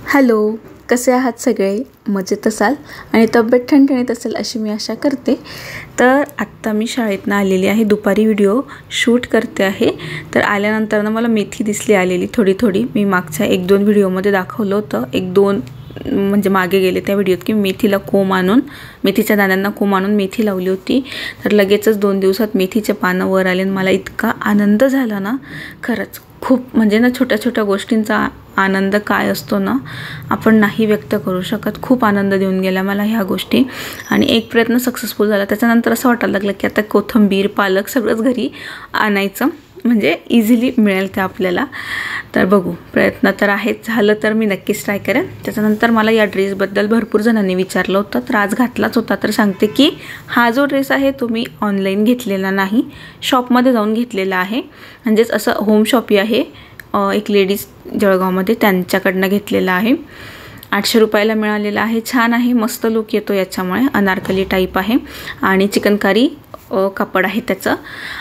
Hello, कसे आहात सगळे? मजेत असाल आणि तब्येत ठणठणीत असेल अशी मी आशा करते. तर आत्ता मी शाळेतनं आलेली आहे. दुपारी व्हिडिओ शूट करते आहे. तर आल्यानंतर ना मला मेथी दिसली आलेली थोडी. मी मागच्या 1-2 व्हिडिओमध्ये दाखवलं होतं. 1-2 म्हणजे मागे गेले त्या व्हिडिओत की मेथीच्या दाण्यांना कोंब आणून मेथी लावली होती. तर लगेचच 2 दिवसात मेथीचे पानं वर आले आणि मला इतका आनंद झाला ना, खरंच खूप म्हणजे ना छोट्या गोष्टींचा आनंद काय असतो ना, आपण नाही व्यक्त करू शकत. खूप आनंद देऊन गेल्या मला ह्या गोष्टी आणि एक प्रयत्न सक्सेसफुल झाला. त्याच्यानंतर असं वाटायला लागलं की आता कोथिंबीर, पालक सगळंच घरी आणायचं, म्हणजे इझिली मिळेल ते आपल्याला. तर बघू, प्रयत्न तर आहेच. झालं तर मी नक्कीच ट्राय करेन. त्याच्यानंतर मला या ड्रेसबद्दल भरपूर जणांनी विचारलं होतं, तर आज घातलाच होता. तर सांगते की हा जो ड्रेस आहे तो मी ऑनलाईन घेतलेला नाही, शॉपमध्ये जाऊन घेतलेला आहे. म्हणजेच असं होम शॉपी आहे, एक लेडीज जळगावमध्ये, त्यांच्याकडनं घेतलेला आहे. 800 रुपयाला मिळालेला आहे. छान आहे, मस्त लुक येतो याच्यामुळे. अनारकली टाईप आहे आणि चिकनकारी कापड आहे त्याचं.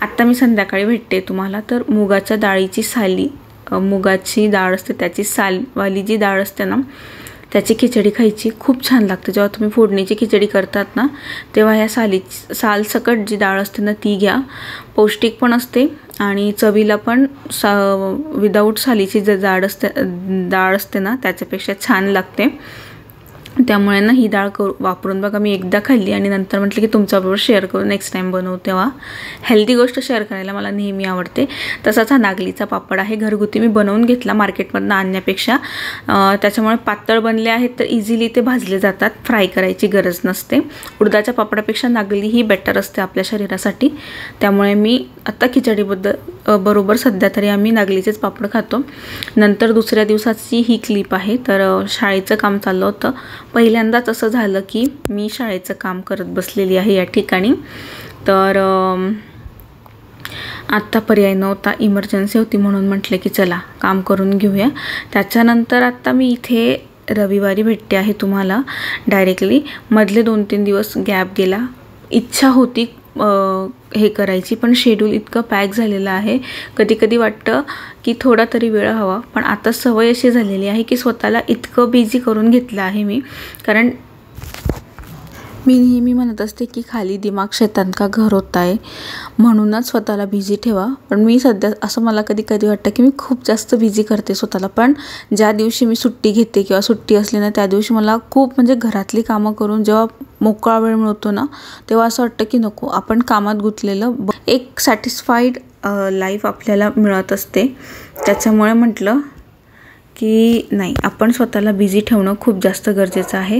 आत्ता मी संध्याकाळी भेटते तुम्हाला. तर मुगाच्या डाळीची साली, मुगाची डाळ असते त्याची सालवाली जी डाळ असते ना, त्याची खिचडी खायची खूप छान लागते. जेव्हा तुम्ही फोडणीची खिचडी करतात ना, तेव्हा ह्या सालसकट जी डाळ असते ना ती घ्या. पौष्टिक पण असते आणि चवीला पण विदाऊट सालीची जे डाळ असते ना त्याच्यापेक्षा छान लागते. त्यामुळे ना ही डाळ वापरून बघा. मी एकदा खाल्ली आणि नंतर म्हटलं की तुमच्याबरोबर शेअर करू, नेक्स्ट टाईम बनवू तेव्हा. हेल्दी गोष्ट शेअर करायला मला नेहमी आवडते. तसाच हा नागलीचा पापड आहे, घरगुती मी बनवून घेतला मार्केटमधून आणण्यापेक्षा. त्याच्यामुळे पातळ बनले आहेत तर इझिली ते भाजले जातात, फ्राय करायची गरज नसते. उडदाच्या पापडापेक्षा नागली ही बेटर असते आपल्या शरीरासाठी. त्यामुळे मी आत्ता बरोबर सध्या तरी आम्ही नागलीचेच पापड खातो. नंतर दुसऱ्या दिवसाची ही क्लिप आहे. तर शाळेचं काम चाललं होतं. पहिल्यांदाच असं झालं की मी शाळेचं काम करत बसलेली आहे या ठिकाणी. तर आत्ता पर्याय नव्हता, इमर्जन्सी होती, म्हणून म्हटलं की चला काम करून घेऊया. त्याच्यानंतर आत्ता मी इथे रविवारी भेटते आहे तुम्हाला डायरेक्टली. मधले 2-3 दिवस गॅप गेला. इच्छा होती हे करायची, पण शेड्यूल इतकं पॅक झालेलं आहे. कधी वाटतं की थोडा तरी वेळ हवा, पण आता सवय अशी झालेली आहे की स्वतःला इतकं बिझी करून घेतलं आहे मी. कारण मी नेहमी म्हणत असते की खाली दिमाग शैतान का घर होता है, म्हणूनच स्वतःला बिझी ठेवा. पण मी सध्या असं मला कधी वाटतं की मी खूप जास्त बिझी करते स्वतःला. पण ज्या दिवशी मी सुट्टी घेते किंवा सुट्टी असली ना, त्या दिवशी मला खूप म्हणजे घरातली कामं करून जेव्हा मोकळा वेळ मिळतो ना, तेव्हा असं वाटतं की नको, आपण कामात गुंतलेलं एक सॅटिस्फाईड लाईफ आपल्याला मिळत असते. त्याच्यामुळे म्हटलं की नाही, आपण स्वतःला बिझी ठेवणं खूप जास्त गरजेचं आहे.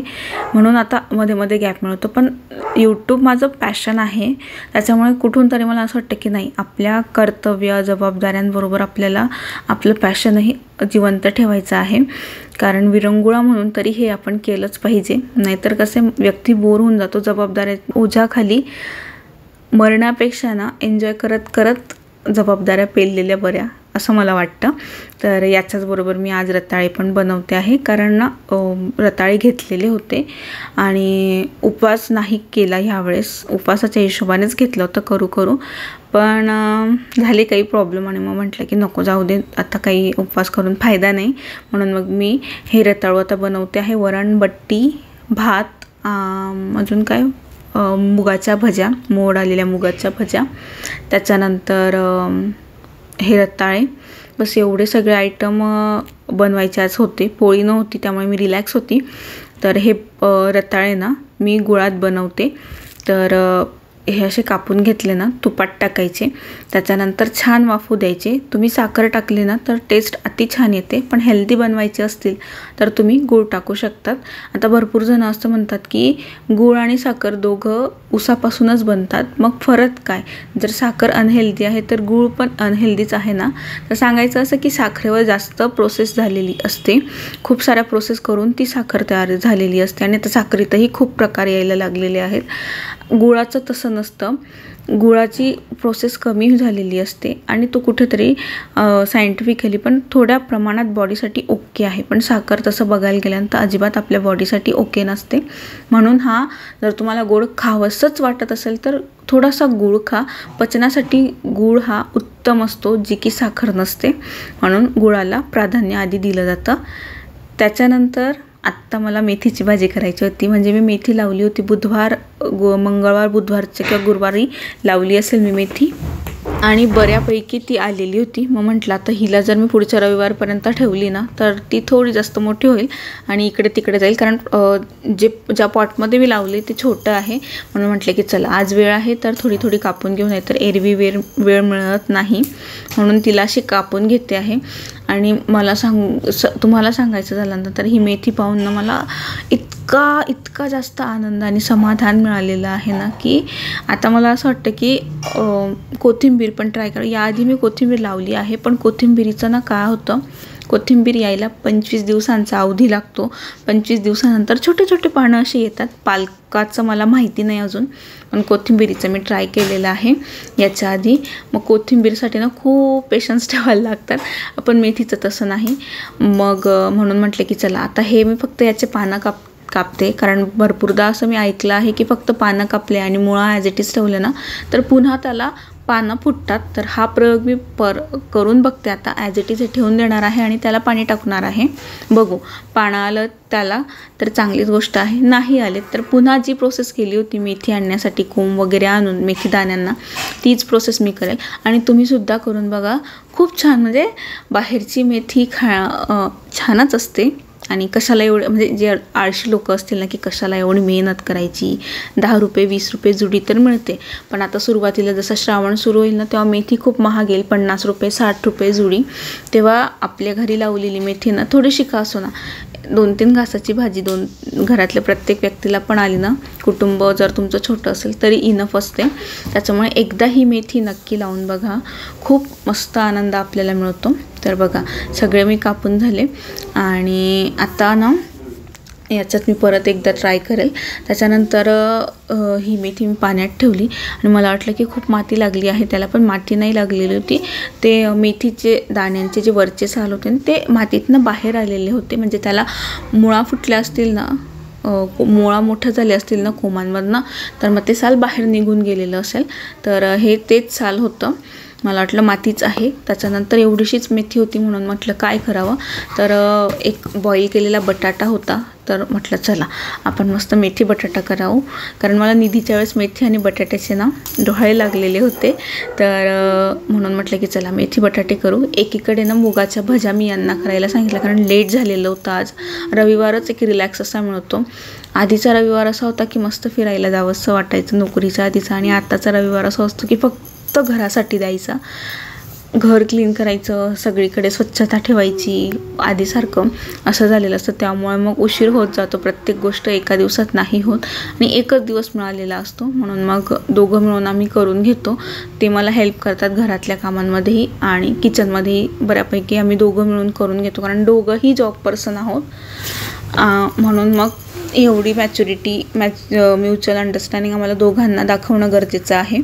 म्हणून आता मध्ये गॅप मिळतो. पण यूट्यूब माझं पॅशन आहे, त्याच्यामुळे कुठून तरी मला असं वाटतं की नाही, आपल्या कर्तव्य जबाबदाऱ्यांबरोबर आपल्याला आपलं पॅशनही जिवंत ठेवायचं आहे. कारण विरंगुळा म्हणून तरी हे आपण केलंच पाहिजे. नाहीतर कसे व्यक्ती बोर होऊन जातो. जबाबदाऱ्या ओझ्याखाली मरण्यापेक्षा ना एन्जॉय करत जबाबदाऱ्या पेललेल्या बऱ्या, असं मला वाटतं. तर याच्याचबरोबर मी आज रताळे पण बनवते आहे. कारण ना रताळे घेतलेले होते आणि उपवास नाही केला ह्यावेळेस. उपवासाच्या हिशोबानेच घेतलं होतं करू पण झाले काही प्रॉब्लेम आणि मग म्हटलं की नको, जाऊ दे, आता काही उपवास करून फायदा नाही. म्हणून मग मी हे रताळू आता बनवते आहे. वरण, बट्टी, भात, अजून काय मुगाच्या भज्या, मोड आलेल्या मुगाच्या भज्या, त्याच्यानंतर हे रताळे, बस एवढे सगळे आयटम बनवायचे आज होते. पोळी नव्हती त्यामुळे मी रिलॅक्स होती. तर हे रताळे ना मी गुळात बनवते. तर हे असे कापून घेतले ना, तुपात टाकायचे, त्याच्यानंतर छान वाफू द्यायचे. तुम्ही साखर टाकली ना तर टेस्ट अति छान येते. पण हेल्दी बनवायचे असतील तर तुम्ही गूळ टाकू शकतात. आता भरपूर जण असं म्हणतात की गूळ आणि साखर दोघं उसापासूनच बनतात, मग फरक काय? जर साखर अनहेल्दी आहे तर गूळ पण अनहेल्दीच आहे ना. तर सांगायचं असं की साखरेवर जास्त प्रोसेस झालेली असते, खूप साऱ्या प्रोसेस करून ती साखर तयार झालेली असते आणि आता साखरेतही खूप प्रकार यायला लागलेले आहेत. गुळाचं तसं नसतं. गुळाची प्रोसेस कमी झालेली असते आणि तो कुठेतरी सायंटिफिकली पण थोड्या प्रमाणात बॉडीसाठी ओके आहे. पण साखर तसं बघायला गेल्यानंतर अजिबात आपल्या बॉडीसाठी ओके नसते. म्हणून जर तुम्हाला गोड खावंसंच वाटत असेल तर थोडासा गूळ खा. पचनासाठी गूळ हा उत्तम असतो, जी की साखर नसते. म्हणून गुळाला प्राधान्य आधी दिलं जातं. त्याच्यानंतर आत्ता मला मेथीची भाजी करायची होती. म्हणजे मी मेथी लावली होती मंगळवार बुधवारच्या किंवा गुरुवारी लावली असेल मी मेथी, आणि बऱ्यापैकी ती आलेली होती. मग म्हटलं आता हिला जर मी पुढच्या रविवारपर्यंत ठेवली ना तर ती थोडी जास्त मोठी होईल आणि इकडे तिकडे जाईल. कारण ज्या पॉटमध्ये मी लावली ते छोटं आहे, म्हणून म्हटलं की चला आज वेळ आहे तर थोडी थोडी कापून घेऊन आहे, तर एरवी वेळ मिळत नाही म्हणून तिला अशी कापून घेते आहे. आणि मला तुम्हाला सांगायचं झालं तर ही मेथी पाहून ना मला इतका जास्त आनंद आणि समाधान मिळालेलं आहे ना, की आता मला असं वाटतं की कोथिंबीर पण ट्राय करा. याआधी मी कोथिंबीर लावली आहे, पण कोथिंबीरीचं ना काय होतं, कोथिंबीर यायला 25 दिवसांचा अवधी लागतो. 25 दिवसानंतर छोटे छोटे पानं अशी येतात. पालकाचं मला माहिती नाही अजून, पण कोथिंबीरीचं मी ट्राय केलेलं आहे याच्या आधी. मग कोथिंबीरसाठी ना खूप पेशन्स ठेवायला लागतात, पण मेथीचं तसं नाही. मग म्हणून म्हटलं की चला आता हे मी फक्त याचे पानं कापते, कारण भरपूरदा असं मी ऐकलं आहे की फक्त पानं कापले आणि मुळा ॲज इट इज ठेवले ना तर पुन्हा त्याला पानं फुटतात. तर हा प्रयोग मी करून बघते आता. ॲज इट इज हे ठेवून देणार आहे आणि त्याला पाणी टाकणार आहे. बघू पानं आलं त्याला तर चांगलीच गोष्ट आहे, नाही आले तर पुन्हा जी प्रोसेस केली होती मेथी आणण्यासाठी कोंब वगैरे आणून मेथी दाण्यांना, तीच प्रोसेस मी करेल. आणि तुम्हीसुद्धा करून बघा, खूप छान. म्हणजे बाहेरची मेथी छानच असते आणि कशाला एवढं, म्हणजे जे आळशी लोक असतील ना की कशाला एवढी मेहनत करायची, 10 रुपये 20 रुपये जुडी तर मिळते. पण आता सुरुवातीला जसं श्रावण सुरू होईल ना तेव्हा मेथी खूप महाग येईल, 50 रुपये 60 रुपये जुडी. तेव्हा आपल्या घरी लावलेली मेथी ना थोडीशी का असो ना 2-3 घासाची भाजी घरातल्या प्रत्येक व्यक्तीला पण आली ना, कुटुंब जर तुमचं छोटं असेल तरी इनफ असते. त्याच्यामुळे एकदा ही मेथी नक्की लावून बघा, खूप मस्त आनंद आपल्याला मिळतो. तर बघा सगळे मी कापून झाले आणि आता ना याच्यात मी परत एकदा ट्राय करेल. त्याच्यानंतर ही मेथी मी पाण्यात ठेवली आणि मला वाटलं की खूप माती लागली आहे त्याला, पण माती नाही लागलेली होती. ते मेथीचे दाण्यांचे जे वरचे साल होते ते मातीतनं बाहेर आलेले होते. म्हणजे त्याला मुळा फुटल्या असतील ना, मुळा मोठं झाले असतील ना कोमांमधनं, तर मग ते साल बाहेर निघून गेलेलं असेल. तर हे तेच साल होतं. मला वाटलं मातीच आहे. त्याच्यानंतर एवढीशीच मेथी होती म्हणून म्हटलं काय करावं, तर एक बॉईल केलेला बटाटा होता. तर म्हटलं चला आपण मस्त मेथी बटाटा करावं, कारण मला निधीच्या वेळेस मेथी आणि बटाट्याचे ना डोहाळे लागलेले होते. तर म्हणून म्हटलं की चला मेथी बटाटे करू. एकीकडे ना मुगाच्या भज्या मी यांना करायला सांगितलं, कारण लेट झालेलं होतं. आज रविवारच एक रिलॅक्स असा मिळतो. आधीचा रविवार असा होता की मस्त फिरायला जावं असं वाटायचं नोकरीच्या आधीचा, आणि आताचा रविवार असा असतो की फक्त घरासाठी द्यायचा, घर क्लीन करायचं, सगळीकडे स्वच्छता ठेवायची आधीसारखं असं झालेलं असतं. त्यामुळे मग उशीर होत जातो. प्रत्येक गोष्ट एका दिवसात नाही होत आणि एकच दिवस मिळालेला असतो. म्हणून मग दोघं मिळून आम्ही करून घेतो. ते मला हेल्प करतात घरातल्या कामांमध्येही आणि किचनमध्येही. बऱ्यापैकी आम्ही दोघं मिळून करून घेतो, कारण दोघंही जॉब पर्सन आहोत. म्हणून मग एवढी म्युच्युअल अंडरस्टँडिंग आम्हाला दोघांना दाखवणं गरजेचं आहे.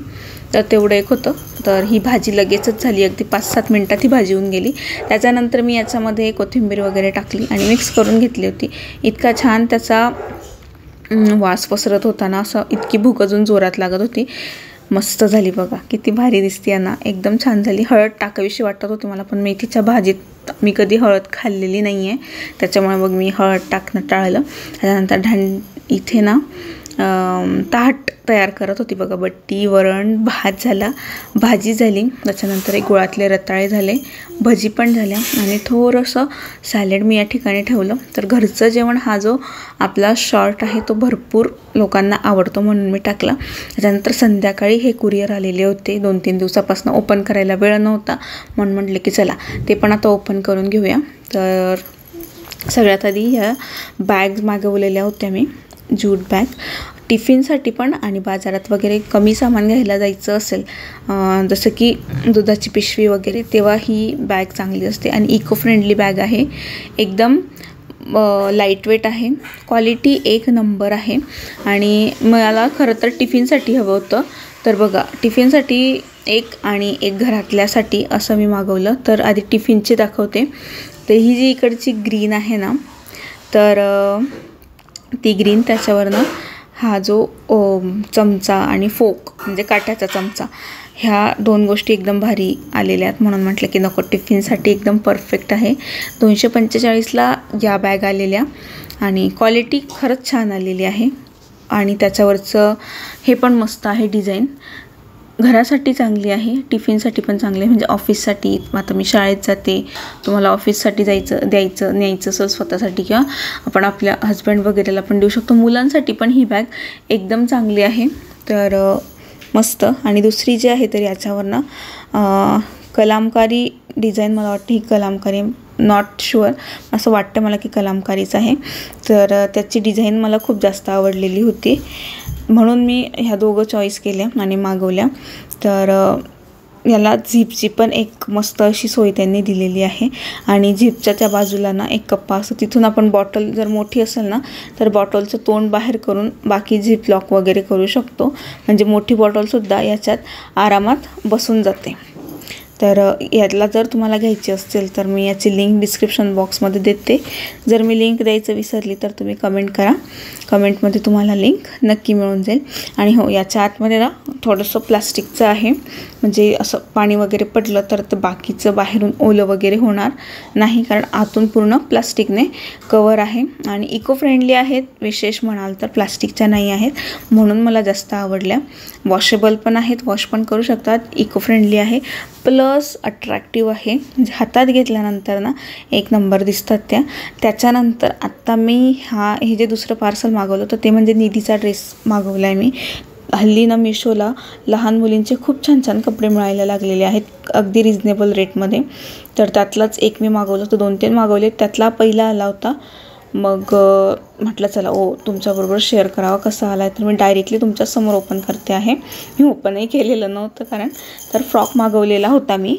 तर तेवढं एक होतं. तर ही भाजी लगेचच झाली, अगदी 5-7 मिनटात ही भाजी होऊन गेली. त्याच्यानंतर मी याच्यामध्ये कोथिंबीर वगैरे टाकली आणि मिक्स करून घेतली होती. इतका छान त्याचा वास पसरत होता ना, असं इतकी भूक अजून जोरात लागत होती. मस्त झाली बघा, किती भारी दिसते ना, एकदम छान झाली. हळद टाकावीशी वाटत होती मला, पण मेथीच्या भाजीत मी कधी हळद खाल्लेली नाही आहे, त्याच्यामुळे मग मी हळद टाकणं टाळलं. त्याच्यानंतर इथे ना ताट तयार करत होती बघा. बट्टी, वरण, भात झाला, भाजी झाली, त्याच्यानंतर एक गुळातले रताळे झाले, भजी पण झाल्या आणि थोडंसं सॅलेड मी या ठिकाणी ठेवलं. तर घरचं जेवण हा जो आपला शॉर्ट आहे तो भरपूर लोकांना आवडतो म्हणून मी टाकला. त्याच्यानंतर संध्याकाळी हे कुरिअर आलेले होते 2-3 दिवसापासून. ओपन करायला वेळ नव्हता म्हणून म्हटलं की चला ते पण आता ओपन करून घेऊया. तर सगळ्यात आधी ह्या बॅग्स मागवलेल्या होत्या मी, ज्यूट बॅग, टिफिनसाठी पण आणि बाजारात वगैरे कमी सामान घ्यायला जायचं असेल, जसं की दुधाची पिशवी वगैरे, तेव्हा ही बॅग चांगली असते. आणि इको फ्रेंडली बॅग आहे, एकदम लाईट वेट आहे, क्वालिटी 1 नंबर आहे. आणि मला खरं तर टिफिनसाठी हवं होतं. तर बघा टिफिनसाठी एक आणि एक घरातल्यासाठी असं मी मागवलं. तर आधी टिफिनचे दाखवते. तर ही जी इकडची ग्रीन आहे ना, तर ती ग्रीन, त्याच्यावरनं हा जो चमचा आणि फोक म्हणजे काट्याचा चमचा ह्या 2 गोष्टी एकदम भारी आलेल्या आहेत म्हणून म्हटलं की नको, टिफिनसाठी एकदम परफेक्ट आहे. 245ला या बॅग आलेल्या आणि क्वालिटी खरंच छान आलेली आहे. आणि त्याच्यावरचं हे पण मस्त आहे डिझाईन. घरासाठी चांगली आहे, टिफिनसाठी पण चांगली आहे. म्हणजे ऑफिससाठी, आता मी शाळेत जाते, तुम्हाला ऑफिससाठी न्यायचं असेल स्वतःसाठी, किंवा आपण आपल्या हजबंड वगैरेला पण देऊ शकतो. मुलांसाठी पण ही बॅग एकदम चांगली आहे. तर मस्त. आणि दुसरी जी आहे तर याच्यावरनं कलामकारी डिझाईन, मला वाटतं ही कलामकारी, नॉट शुअर, असं वाटतं मला की कलामकारीच आहे. तर त्याची डिझाईन मला खूप जास्त आवडलेली होती म्हणून मी ह्या दोघं चॉईस केल्या आणि मागवल्या. तर याला झिपची पण एक मस्त अशी सोय त्यांनी दिलेली आहे. आणि झिपच्या त्या बाजूला ना एक कप्पा असतो, तिथून आपण बॉटल जर मोठी असेल ना तर बॉटलचं तोंड बाहेर करून बाकी झिप लॉक वगैरे करू शकतो. म्हणजे मोठी बॉटलसुद्धा याच्यात आरामात बसून जाते. तर यातला जर तुम्हाला घ्यायची असेल तर मी याची लिंक डिस्क्रिप्शन बॉक्समध्ये देते. जर मी लिंक द्यायचं विसरली तर तुम्ही कमेंट करा, कमेंटमध्ये तुम्हाला लिंक नक्की मिळून जाईल. आणि हो, याच्या आतमध्ये ना थोडंसं प्लास्टिकचं आहे, म्हणजे असं पाणी वगैरे पडलं तर बाकीचं बाहेरून ओलं वगैरे होणार नाही, कारण आतून पूर्ण प्लास्टिकने कवर आहे. आणि इको फ्रेंडली आहेत, विशेष म्हणाल तर प्लास्टिकच्या नाही आहेत, म्हणून मला जास्त आवडल्या. वॉशेबल पण आहेत, वॉश पण करू शकतात, इको फ्रेंडली आहे, प्लस अट्रॅक्टिव्ह आहे. म्हणजे हातात घेतल्यानंतर ना एक नंबर दिसतात त्या. त्याच्यानंतर आत्ता मी हे जे दुसरं पार्सल मागवलं होतं ते म्हणजे निधीचा ड्रेस मागवला आहे मी. हल्ली ना मिशोला लहान मुलींचे खूप छान छान कपडे मिळायला लागलेले आहेत, अगदी रिजनेबल रेटमध्ये. तर त्यातलाच एक मी मागवलं होतं, 2-3 मागवले, त्यातला पहिला आला होता. मग म्हटलं चला तुमच्याबरोबर शेअर करावं कसा आला आहे. तर मी डायरेक्टली तुमच्यासमोर ओपन करते आहे. मी ओपनही केलेलं नव्हतं कारण. तर फ्रॉक मागवलेला होता मी,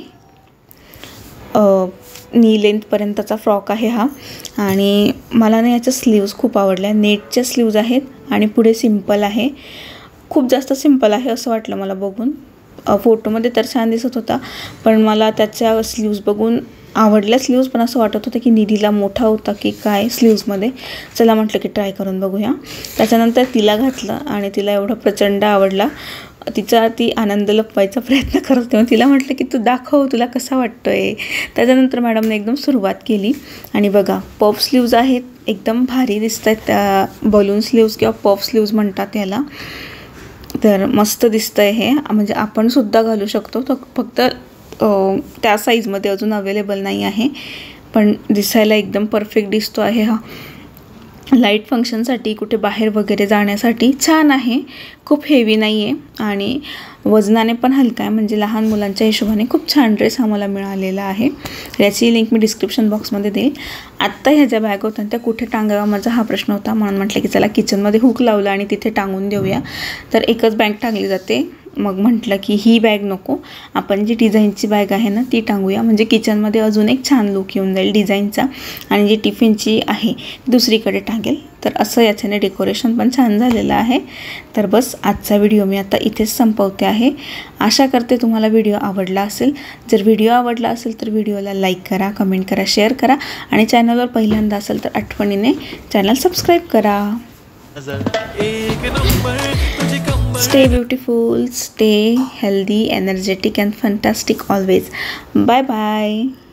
नी लेंथपर्यंतचा फ्रॉक आहे हा. आणि मला ना याच्या स्लीव्ज खूप आवडल्या, नेटच्या स्लीव्ज आहेत आणि पुढे सिम्पल आहे, खूप जास्त सिम्पल आहे असं वाटलं मला बघून. फोटोमध्ये तर छान दिसत होता, पण मला त्याच्या स्लीव्ज बघून आवडल्या स्लीव्ज, पण असं वाटत होतं की निधीला मोठा होता की काय स्लीव्जमध्ये. चला म्हटलं की ट्राय करून बघूया. त्याच्यानंतर तिला घातलं आणि तिला एवढा प्रचंड आवडला. तिचा ती आनंद लपवायचा प्रयत्न करत होती. तिला म्हटलं की तू दाखव, तुला कसा वाटतो आहे. त्याच्यानंतर मॅडमने एकदम सुरुवात केली आणि बघा पफ स्लीव्ज आहेत, एकदम भारी दिसत आहेत. बलून स्लीव्ज किंवा पफ स्लीव्ज म्हणतात याला. तर मस्त दिसतं आहे हे, म्हणजे आपण सुद्धा घालू शकतो. तर फक्त त्या साईजमध्ये अजून अवेलेबल नाही आहे, पण दिसायला एकदम परफेक्ट दिसतो आहे हा. लाईट फंक्शनसाठी, कुठे बाहेर वगैरे जाण्यासाठी छान आहे, खूप हेवी नाही आहे आणि वजनाने पण हलका आहे. म्हणजे लहान मुलांच्या हिशोबाने खूप छान ड्रेस हा मला मिळालेला आहे. याची लिंक मी डिस्क्रिप्शन बॉक्समध्ये देईल. आत्ता ह्या ज्या बॅग होत्या त्या कुठे टांगावा माझा हा प्रश्न होता, म्हणून म्हटलं की चला किचनमध्ये हुक लावला आणि तिथे टांगून देऊया. तर एकच बॅग टांगली जाते. मग म्हटलं की ही बॅग नको, आपण जी डिझाईनची बॅग आहे ना ती टांगूया, म्हणजे किचनमध्ये अजून एक छान लुक येऊन जाईल डिझाईनचा. आणि जी टिफिनची आहे दुसरीकडे टांगेल. तर असं याच्याने डेकोरेशन पण छान झालेलं आहे. तर बस आजचा व्हिडिओ मी आता इथेच संपवते आहे. आशा करते तुम्हाला व्हिडिओ आवडला असेल. जर व्हिडिओ आवडला असेल तर व्हिडिओला लाईक करा, कमेंट करा, शेअर करा आणि चॅनलवर पहिल्यांदा असेल तर आठवणीने चॅनल सबस्क्राईब करा. Stay beautiful, stay healthy, energetic and fantastic always. Bye bye.